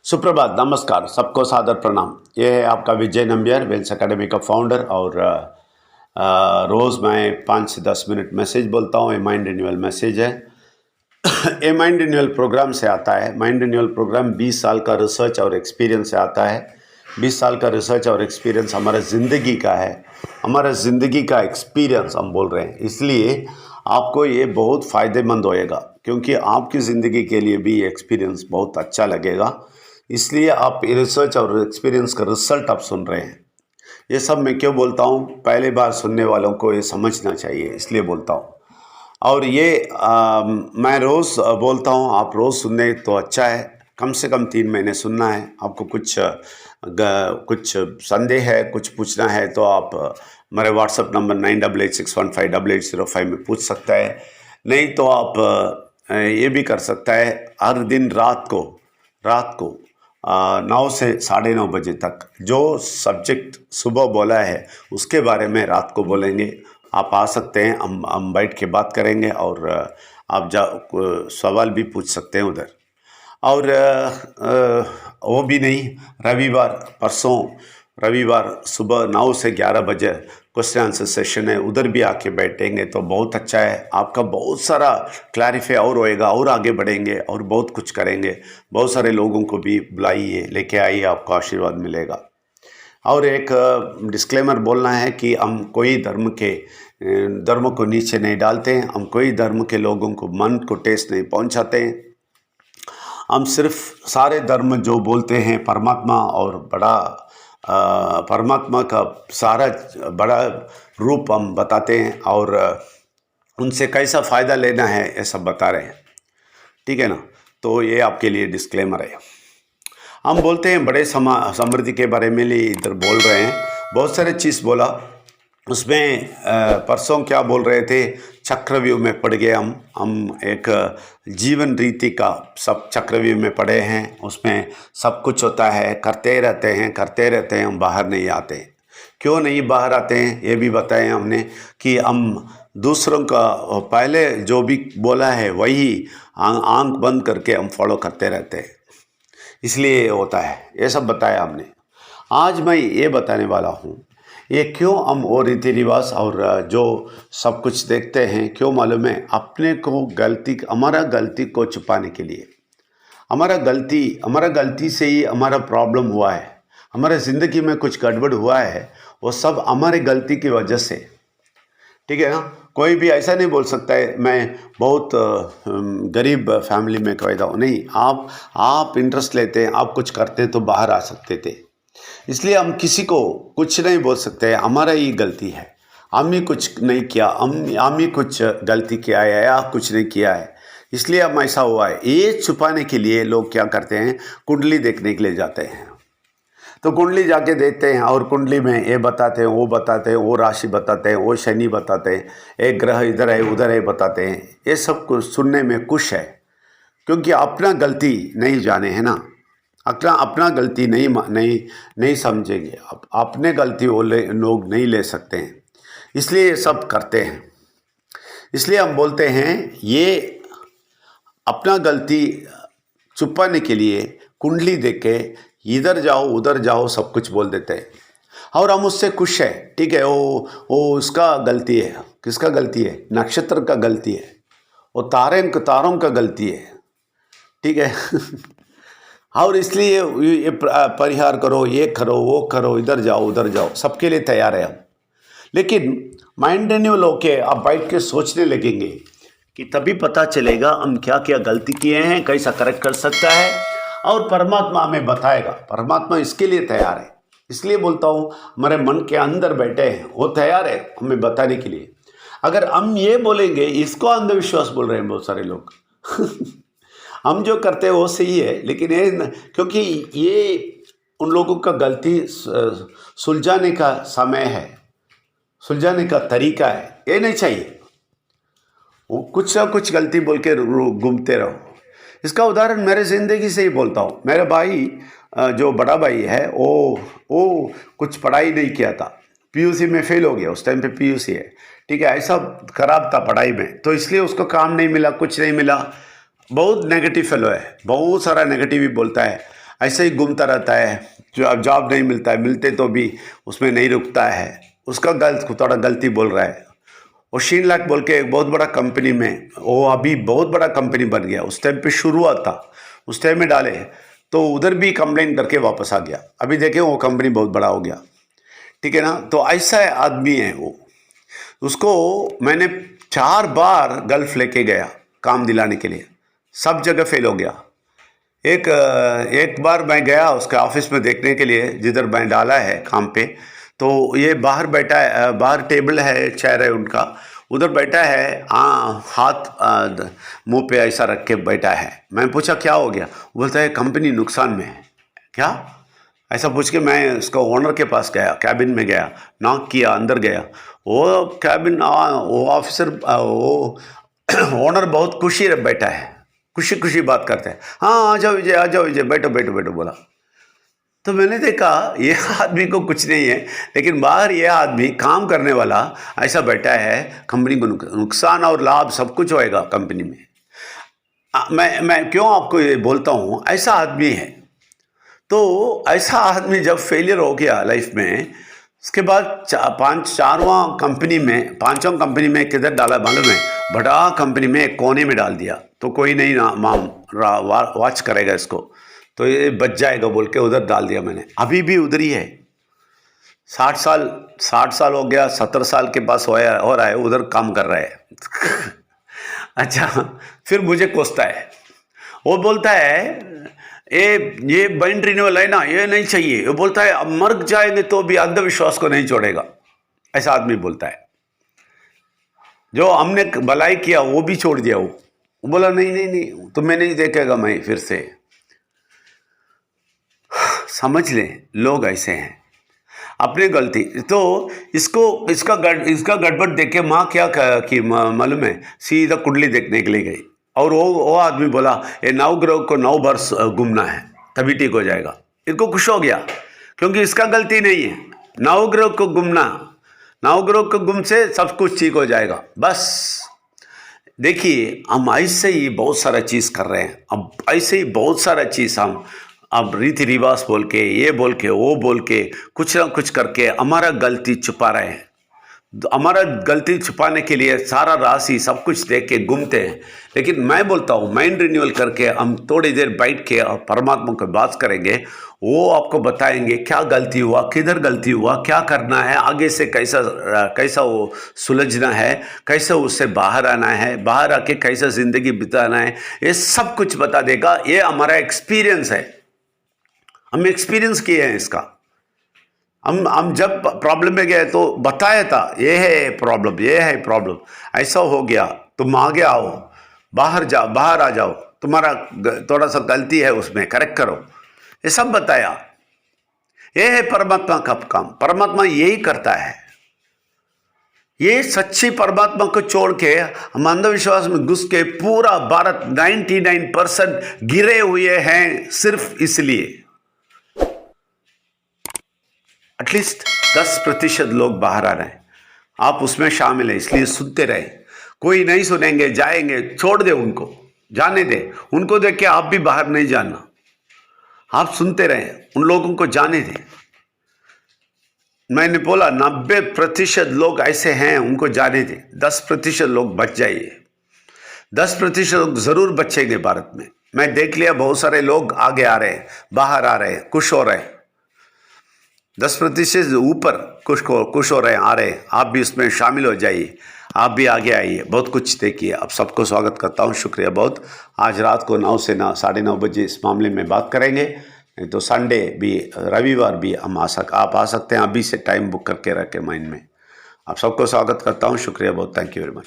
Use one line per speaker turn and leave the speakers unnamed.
सुप्रभात, नमस्कार, सबको सादर प्रणाम। ये है आपका विजय नंबियार, वेल्स एकेडमी का फाउंडर। और रोज़ मैं 5 से 10 मिनट मैसेज बोलता हूँ। ये माइंड रिन्यूअल मैसेज है। ये माइंड रिन्यूअल प्रोग्राम से आता है। माइंड रिन्यूअल प्रोग्राम 20 साल का रिसर्च और एक्सपीरियंस से आता है। 20 साल का रिसर्च और एक्सपीरियंस हमारा ज़िंदगी का है। हमारा ज़िंदगी का एक्सपीरियंस हम बोल रहे हैं, इसलिए आपको ये बहुत फ़ायदेमंद होएगा, क्योंकि आपकी ज़िंदगी के लिए भी ये एक्सपीरियंस बहुत अच्छा लगेगा। इसलिए आप रिसर्च और एक्सपीरियंस का रिजल्ट आप सुन रहे हैं। ये सब मैं क्यों बोलता हूँ, पहली बार सुनने वालों को ये समझना चाहिए, इसलिए बोलता हूँ। और ये मैं रोज़ बोलता हूँ, आप रोज़ सुनने तो अच्छा है, कम से कम 3 महीने सुनना है। आपको कुछ संदेह है, कुछ पूछना है तो आप मेरे व्हाट्सएप नंबर 9886158805 में पूछ सकता है। नहीं तो आप ये भी कर सकता है, हर दिन रात को 9 से 9:30 बजे तक जो सब्जेक्ट सुबह बोला है उसके बारे में रात को बोलेंगे। आप आ सकते हैं, हम बैठ के बात करेंगे और आप सवाल भी पूछ सकते हैं उधर। और वो भी नहीं, रविवार सुबह 9 से 11 बजे क्वेश्चन आंसर सेशन है, उधर भी आके बैठेंगे तो बहुत अच्छा है। आपका बहुत सारा क्लैरिफाई और होएगा और आगे बढ़ेंगे और बहुत कुछ करेंगे। बहुत सारे लोगों को भी बुलाइए, लेके आइए, आपको आशीर्वाद मिलेगा। और एक डिस्क्लेमर बोलना है कि हम कोई धर्म को नीचे नहीं डालते हैं, हम कोई धर्म के लोगों को मन को ठेस नहीं पहुंचाते हैं। हम सिर्फ सारे धर्म जो बोलते हैं परमात्मा और परमात्मा का सारा बड़ा रूप हम बताते हैं और उनसे कैसा फ़ायदा लेना है ये सब बता रहे हैं, ठीक है ना। तो ये आपके लिए डिस्क्लेमर है। हम बोलते हैं बड़े समृद्धि के बारे में लिए इधर बोल रहे हैं, बहुत सारे चीज़ बोला। उसमें परसों क्या बोल रहे थे, चक्रव्यूह में पड़ गए हम एक जीवन रीति का सब चक्रव्यूह में पड़े हैं। उसमें सब कुछ होता है, करते रहते हैं, हम बाहर नहीं आते। क्यों नहीं बाहर आते हैं ये भी बताएं हमने, कि हम दूसरों का पहले जो भी बोला है वही आंख बंद करके हम फॉलो करते रहते हैं, इसलिए होता है। ये सब बताया हमने। आज मैं ये बताने वाला हूँ, ये क्यों हम वो रीति रिवाज और जो सब कुछ देखते हैं, क्यों मालूम है, अपने को हमारा गलती को छुपाने के लिए। हमारा गलती से ही हमारा प्रॉब्लम हुआ है, हमारे ज़िंदगी में कुछ गड़बड़ हुआ है, वो सब हमारे गलती की वजह से, ठीक है ना। कोई भी ऐसा नहीं बोल सकता है मैं बहुत गरीब फैमिली में पैदा हूँ, नहीं। आप इंटरेस्ट लेते हैं, आप कुछ करते हैं तो बाहर आ सकते थे। इसलिए हम किसी को कुछ नहीं बोल सकते, हमारा ही गलती है, हम ही कुछ नहीं किया, हम ही कुछ गलती किया है या कुछ नहीं किया है, इसलिए हम ऐसा हुआ है। ये छुपाने के लिए लोग क्या करते हैं, कुंडली देखने के लिए जाते हैं। तो कुंडली जाके देखते हैं और कुंडली में ये बताते हैं, वो बताते हैं, वो राशि बताते हैं, वो शनि बताते हैं, एक ग्रह इधर है उधर है बताते हैं। ये सब कुछ सुनने में खुश है, क्योंकि अपना गलती नहीं जाने, है ना। अपना गलती नहीं समझेंगे, अपने गलती वो लोग नहीं ले सकते हैं, इसलिए ये सब करते हैं। इसलिए हम बोलते हैं ये अपना गलती छुपाने के लिए कुंडली देख के इधर जाओ उधर जाओ सब कुछ बोल देते हैं और हम उससे खुश है। ठीक है, वो उसका गलती है। किसका गलती है? नक्षत्र का गलती है, वो तारों का गलती है, ठीक है। और इसलिए ये परिहार करो, ये करो, वो करो, इधर जाओ उधर जाओ, सबके लिए तैयार है हम। लेकिन माइंड रिन्यूअल होके आप बैठ के सोचने लगेंगे कि तभी पता चलेगा हम क्या क्या गलती किए हैं, कैसा करेक्ट कर सकता है, और परमात्मा हमें बताएगा। परमात्मा इसके लिए तैयार है। इसलिए बोलता हूँ हमारे मन के अंदर बैठे हैं, वो तैयार है हमें बताने के लिए। अगर हम ये बोलेंगे, इसको अंधविश्वास बोल रहे हैं बहुत सारे लोग। हम जो करते हैं वो सही है, लेकिन ये क्योंकि ये उन लोगों का गलती सुलझाने का समय है, सुलझाने का तरीका है, ये नहीं चाहिए। वो कुछ ना कुछ गलती बोल के घूमते रहो। इसका उदाहरण मेरे ज़िंदगी से ही बोलता हूँ। मेरा भाई जो बड़ा भाई है वो कुछ पढ़ाई नहीं किया था, पीयूसी में फेल हो गया। उस टाइम पे पीयूसी है, ठीक है। ऐसा खराब था पढ़ाई में, तो इसलिए उसको काम नहीं मिला, कुछ नहीं मिला। बहुत नेगेटिव फेलो है, बहुत सारा नेगेटिव ही बोलता है। ऐसे ही घूमता रहता है, जो अब जॉब नहीं मिलता है, मिलते तो भी उसमें नहीं रुकता है, उसका थोड़ा गलती बोल रहा है। और शीनलैक बोल के एक बहुत बड़ा कंपनी में, वो अभी बहुत बड़ा कंपनी बन गया, उस टाइम पे शुरुआत था, उस टाइम में डाले तो उधर भी कंप्लेन करके वापस आ गया। अभी देखें वो कंपनी बहुत बड़ा हो गया, ठीक है ना। तो ऐसा आदमी है वो। उसको मैंने 4 बार गल्फ लेके गया काम दिलाने के लिए, सब जगह फेल हो गया। एक बार मैं गया उसके ऑफिस में देखने के लिए, जिधर मैं डाला है काम पे, तो ये बाहर बैठा है, बाहर टेबल है, चेयर है उनका, उधर बैठा है, हाथ मुंह पे ऐसा रख के बैठा है। मैं पूछा क्या हो गया, बोलता है कंपनी नुकसान में है। क्या, ऐसा पूछ के मैं उसका ओनर के पास गया, कैबिन में गया, नॉक किया, अंदर गया। वो कैबिन वो ऑफिसर, वो ओनर बहुत खुशी बैठा है, खुशी खुशी बात करते हैं। हाँ, आ जाओ विजय, आ जाओ विजय, बैठो बैठो बैठो बोला। तो मैंने देखा ये आदमी को कुछ नहीं है, लेकिन बाहर ये आदमी काम करने वाला ऐसा बैठा है, कंपनी को नुकसान और लाभ सब कुछ होएगा कंपनी में। मैं क्यों आपको ये बोलता हूँ, ऐसा आदमी है। तो ऐसा आदमी जब फेलियर हो गया लाइफ में, उसके बाद पांचवा कंपनी में किधर डाला मालूम है, बड़ा कंपनी में एक कोने में डाल दिया। तो कोई नहीं वॉच करेगा इसको, तो ये बच जाएगा बोल के उधर डाल दिया मैंने। अभी भी उधर ही है, 60 साल हो गया, 70 साल के पास हो रहा है, उधर काम कर रहा है। अच्छा, फिर मुझे कोसता है, वो बोलता है ये बाइंड रिन्यूअल है ना, ये नहीं चाहिए। वो बोलता है अब मर जाएंगे तो भी अंधविश्वास को नहीं छोड़ेगा, ऐसा आदमी बोलता है। जो हमने भलाई किया वो भी छोड़ दिया। वो बोला नहीं नहीं नहीं, तो मैं नहीं देखेगा मैं फिर से। समझ लें, लोग ऐसे हैं, अपनी गलती। तो इसका गड़बड़ देख के माँ क्या कि मालूम है, सीधा कुंडली देखने के लिए गई, और वो आदमी बोला ये 9 ग्रह को 9 वर्ष घूमना है तभी ठीक हो जाएगा। इनको खुश हो गया क्योंकि इसका गलती नहीं है, 9 ग्रह को घूमना, 9 ग्रह को घूम से सब कुछ ठीक हो जाएगा। बस देखिए, हम ऐसे ही बहुत सारा चीज़ कर रहे हैं, अब ऐसे ही बहुत सारा चीज़ हम अब रीति रिवाज बोल के, ये बोल के, वो बोल के, कुछ ना कुछ करके हमारा गलती छुपा रहे हैं। हमारा गलती छुपाने के लिए सारा राशि सब कुछ देख के घूमते हैं। लेकिन मैं बोलता हूँ माइंड रिन्यूअल करके हम थोड़ी देर बैठ के और परमात्मा को बात करेंगे, वो आपको बताएंगे क्या गलती हुआ, किधर गलती हुआ, क्या करना है, आगे से कैसा वो सुलझना है, कैसे उससे बाहर आना है, बाहर आके कैसा ज़िंदगी बिताना है, ये सब कुछ बता देगा। ये हमारा एक्सपीरियंस है, हम एक्सपीरियंस किए हैं इसका। हम जब प्रॉब्लम में गए तो बताया था ये है प्रॉब्लम, ये है प्रॉब्लम, ऐसा हो गया, तुम आगे आओ, बाहर आ जाओ, तुम्हारा थोड़ा सा गलती है उसमें करेक्ट करो, ये सब बताया। ये है परमात्मा का काम, परमात्मा यही करता है। ये सच्ची परमात्मा को छोड़ के हम अंधविश्वास में घुस के पूरा भारत 99% गिरे हुए हैं, सिर्फ इसलिए एटलीस्ट 10% लोग बाहर आ रहे हैं, आप उसमें शामिल हैं, इसलिए सुनते रहे। कोई नहीं सुनेंगे, जाएंगे, छोड़ दे उनको, जाने दे उनको, देख के आप भी बाहर नहीं जाना, आप सुनते रहे, उन लोगों को जाने दे। मैंने बोला 90% लोग ऐसे हैं, उनको जाने दे, 10% लोग बच जाइए। 10% लोग जरूर बचेंगे भारत में। मैं देख लिया बहुत सारे लोग आगे आ रहे हैं, बाहर आ रहे हैं, खुश हो रहे हैं। 10% ऊपर खुश हो रहे हैं, आ रहे हैं। आप भी उसमें शामिल हो जाइए, आप भी आगे आइए, बहुत कुछ देखिए। आप सबको स्वागत करता हूँ, शुक्रिया बहुत। आज रात को 9 से 9:30 बजे इस मामले में बात करेंगे, नहीं तो संडे भी, रविवार भी आप आ सकते हैं। अभी से टाइम बुक करके रखें माइंड में। आप सबको स्वागत करता हूँ, शुक्रिया बहुत, थैंक यू वेरी मच।